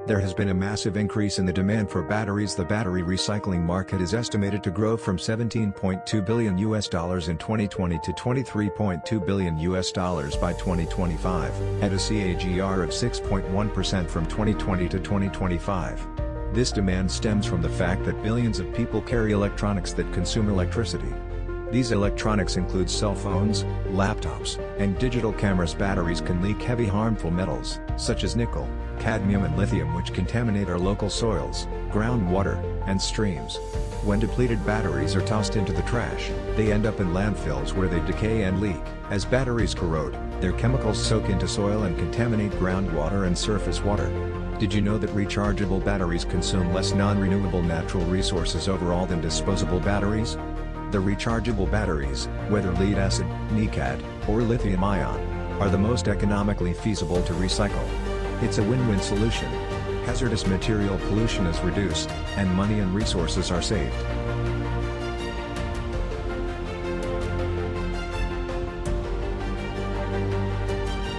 There has been a massive increase in the demand for batteries. The battery recycling market is estimated to grow from $17.2 billion in 2020 to $23.2 billion by 2025, at a CAGR of 6.1% from 2020 to 2025. This demand stems from the fact that billions of people carry electronics that consume electricity. These electronics include cell phones, laptops, and digital cameras. Batteries can leak heavy harmful metals, such as nickel, cadmium and lithium, which contaminate our local soils, groundwater, and streams. When depleted batteries are tossed into the trash, they end up in landfills where they decay and leak. As batteries corrode, their chemicals soak into soil and contaminate groundwater and surface water. Did you know that rechargeable batteries consume less non-renewable natural resources overall than disposable batteries? The rechargeable batteries, whether lead-acid, NiCad, or lithium-ion, are the most economically feasible to recycle. It's a win-win solution. Hazardous material pollution is reduced, and money and resources are saved.